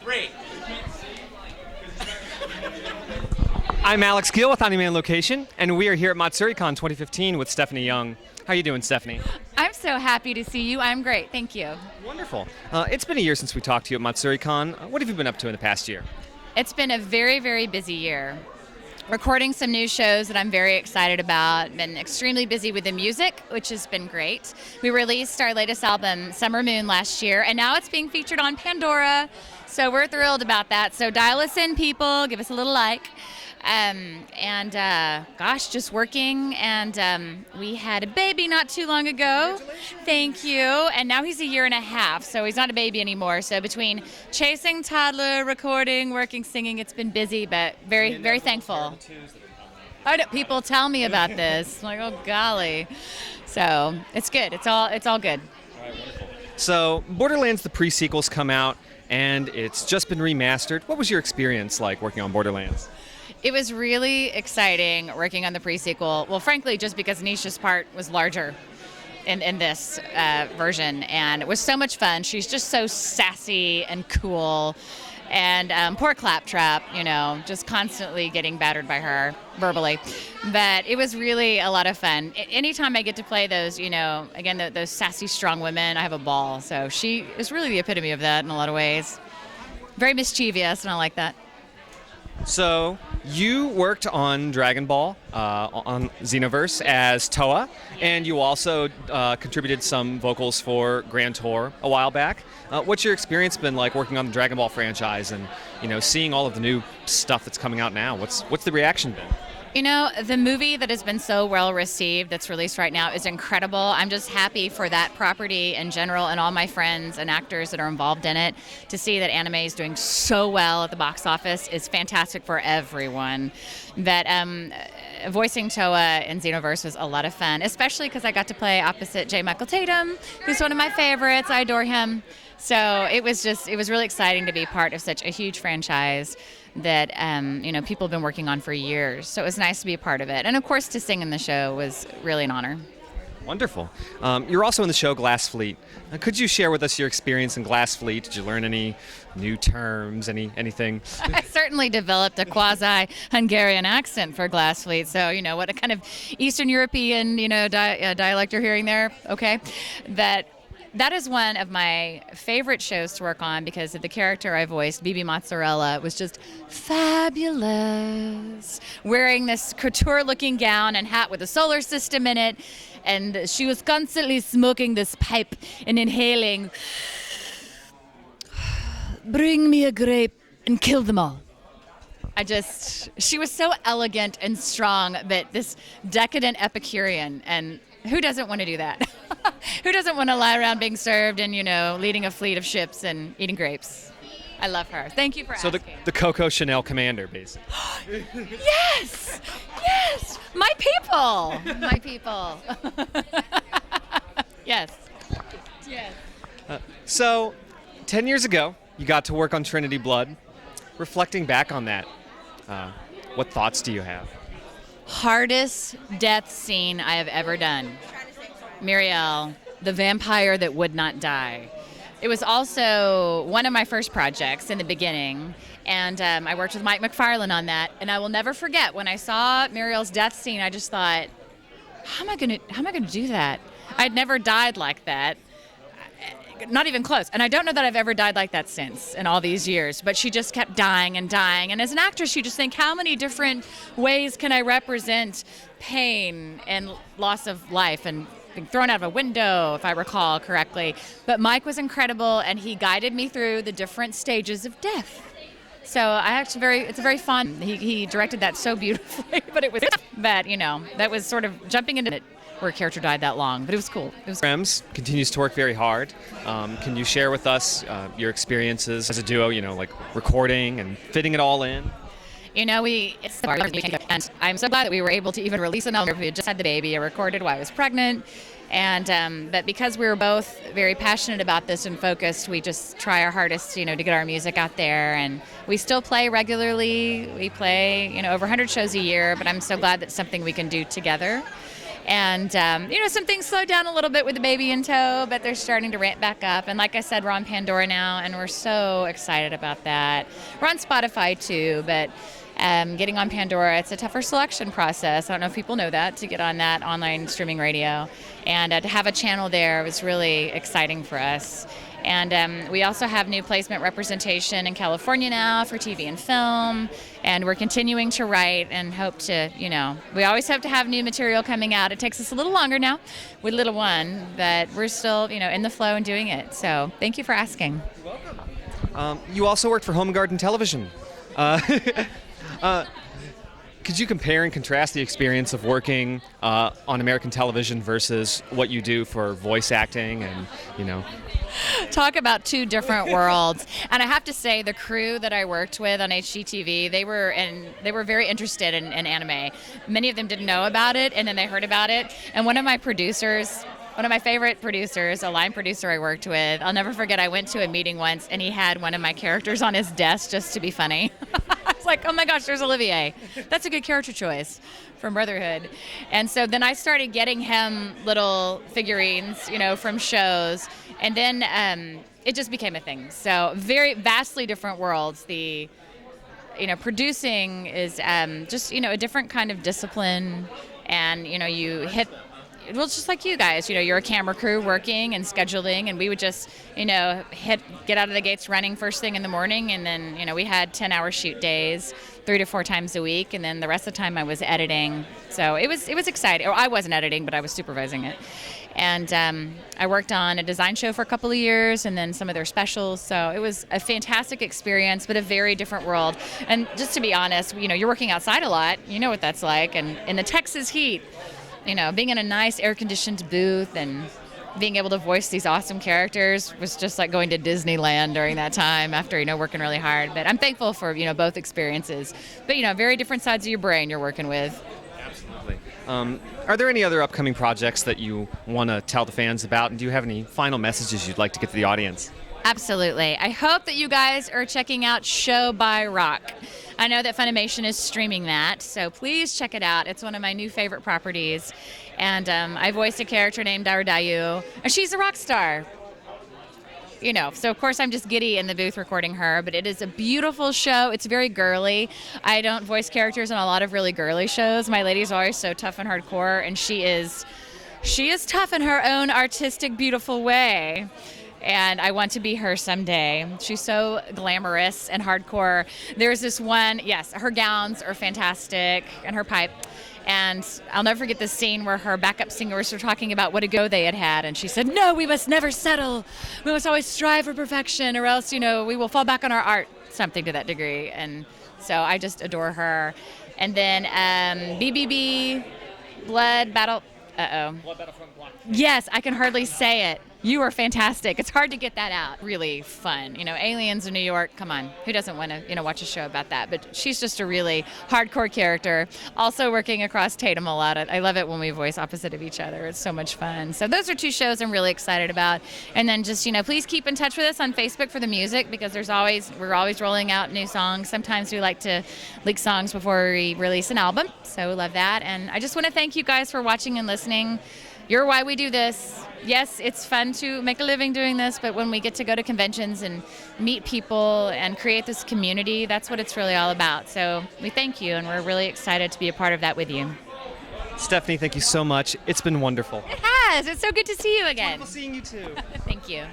Great. I'm Alex Gill with On-Demand Location, and we are here at Matsuricon 2015 with Stephanie Young. How are you doing, Stephanie? I'm so happy to see you. I'm great. Thank you. Wonderful. It's been a year since we talked to you at Matsuricon. What have you been up to in the past year? It's been a very, very busy year. Recording some new shows that I'm very excited about. Been extremely busy with the music, which has been great. We released our latest album, Summer Moon, last year, and now it's being featured on Pandora. So we're thrilled about that. So dial us in, people. Give us a little like. Gosh, just working. And we had a baby not too long ago. Thank you. And now he's a year and a half, so he's not a baby anymore. So between chasing toddler, recording, working, singing, it's been busy, but very, very thankful. People tell me about this. I'm like, oh golly. So it's good. It's all good. All right, wonderful. So Borderlands, the pre-sequel's come out, and it's just been remastered. What was your experience like working on Borderlands? It was really exciting working on the pre-sequel. Well, frankly, just because Nisha's part was larger in this version, and it was so much fun. She's just so sassy and cool, and poor Claptrap, just constantly getting battered by her verbally. But it was really a lot of fun. Anytime I get to play those, again, those sassy, strong women, I have a ball. So she is really the epitome of that in a lot of ways. Very mischievous, and I like that. So you worked on Dragon Ball on Xenoverse as Toa, and you also contributed some vocals for Grand Tour a while back. What's your experience been like working on the Dragon Ball franchise and seeing all of the new stuff that's coming out now? What's the reaction been? The movie that has been so well received that's released right now is incredible. I'm just happy for that property in general and all my friends and actors that are involved in it. To see that anime is doing so well at the box office is fantastic for everyone. But voicing Toa in Xenoverse was a lot of fun, especially because I got to play opposite J. Michael Tatum, who's one of my favorites. I adore him. So it was really exciting to be part of such a huge franchise that people have been working on for years. So it was nice to be a part of it. And of course, to sing in the show was really an honor. Wonderful. You're also in the show Glass Fleet. Could you share with us your experience in Glass Fleet? Did you learn any new terms, anything? I certainly developed a quasi-Hungarian accent for Glass Fleet. So, what a kind of Eastern European, dialect you're hearing there. Okay. That is one of my favorite shows to work on because of the character I voiced, Bibi Mozzarella, was just fabulous. Wearing this couture-looking gown and hat with a solar system in it, and she was constantly smoking this pipe and inhaling, "Bring me a grape and kill them all." She was so elegant and strong, but this decadent Epicurean, and who doesn't want to do that? Who doesn't want to lie around being served and, leading a fleet of ships and eating grapes? I love her. Thank you for asking. So the Coco Chanel commander, basically. Yes! Yes! My people! My people. Yes. Yes. So 10 years ago, you got to work on Trinity Blood. Reflecting back on that, what thoughts do you have? Hardest death scene I have ever done. Muriel, the vampire that would not die. It was also one of my first projects in the beginning, and I worked with Mike McFarlane on that. And I will never forget when I saw Muriel's death scene. I just thought, how am I gonna do that? I'd never died like that. Not even close. And I don't know that I've ever died like that since in all these years, but she just kept dying and dying. And as an actress, you just think, how many different ways can I represent pain and loss of life and being thrown out of a window, if I recall correctly. But Mike was incredible, and he guided me through the different stages of death. So it's very fun. He directed that so beautifully, but that was sort of jumping into it where a character died that long, but it was cool. Rems continues to work very hard. Can you share with us your experiences as a duo, like recording and fitting it all in? And I'm so glad that we were able to even release an album. We had just had the baby. I recorded while I was pregnant. But because we were both very passionate about this and focused, we just try our hardest, to get our music out there. And we still play regularly. We play, over 100 shows a year, but I'm so glad that's something we can do together. And, some things slowed down a little bit with the baby in tow, but they're starting to ramp back up. And like I said, we're on Pandora now, and we're so excited about that. We're on Spotify too, but getting on Pandora, it's a tougher selection process. I don't know if people know that, to get on that online streaming radio. And to have a channel there was really exciting for us. And we also have new placement representation in California now for TV and film. And we're continuing to write and hope to, we always hope to have new material coming out. It takes us a little longer now with little one, but we're still, in the flow and doing it. So thank you for asking. You're welcome. You also worked for Home Garden Television. Could you compare and contrast the experience of working on American television versus what you do for voice acting and, Talk about two different worlds. And I have to say, the crew that I worked with on HGTV, they were very interested in anime. Many of them didn't know about it, and then they heard about it. And one of my favorite producers, a line producer I worked with, I'll never forget, I went to a meeting once, and he had one of my characters on his desk just to be funny. I was like, oh my gosh, there's Olivier. That's a good character choice from Brotherhood. And so then I started getting him little figurines, from shows. And then it just became a thing. So very vastly different worlds. The, producing is just, a different kind of discipline. And, you hit, well, it's just like you guys, you're a camera crew working and scheduling, and we would just, get out of the gates running first thing in the morning. And then, we had 10-hour shoot days, 3 to 4 times a week. And then the rest of the time I was editing. So it was exciting. Or I wasn't editing, but I was supervising it. And I worked on a design show for a couple of years, and then some of their specials. So it was a fantastic experience, but a very different world. And just to be honest, you're working outside a lot. You know what that's like. And in the Texas heat, being in a nice air-conditioned booth and being able to voice these awesome characters was just like going to Disneyland during that time after, working really hard. But I'm thankful for, both experiences. But, very different sides of your brain you're working with. Absolutely. Are there any other upcoming projects that you want to tell the fans about? And do you have any final messages you'd like to get to the audience? Absolutely. I hope that you guys are checking out Show by Rock. I know that Funimation is streaming that, so please check it out. It's one of my new favorite properties. And I voiced a character named Darudayu, and she's a rock star. So of course I'm just giddy in the booth recording her, but it is a beautiful show. It's very girly. I don't voice characters in a lot of really girly shows. My lady's always so tough and hardcore, and she is tough in her own artistic, beautiful way. And I want to be her someday. She's so glamorous and hardcore. There's this one, yes, her gowns are fantastic, and her pipe. And I'll never forget this scene where her backup singers were talking about what a go they had had. And she said, no, we must never settle. We must always strive for perfection, or else, we will fall back on our art, something to that degree. And so I just adore her. And then BBB, Blood Battle. Blood Battlefront Block. Yes, I can hardly say it. You are fantastic. It's hard to get that out. Really fun. Aliens in New York. Come on. Who doesn't want to, watch a show about that? But she's just a really hardcore character. Also working across Tatum a lot. I love it when we voice opposite of each other. It's so much fun. So those are 2 shows I'm really excited about. And then just, please keep in touch with us on Facebook for the music, because we're always rolling out new songs. Sometimes we like to leak songs before we release an album. So we love that. And I just want to thank you guys for watching and listening. You're why we do this. Yes, it's fun to make a living doing this, but when we get to go to conventions and meet people and create this community, that's what it's really all about. So we thank you, and we're really excited to be a part of that with you. Stephanie, thank you so much. It's been wonderful. It has. It's so good to see you again. Wonderful seeing you too. Thank you.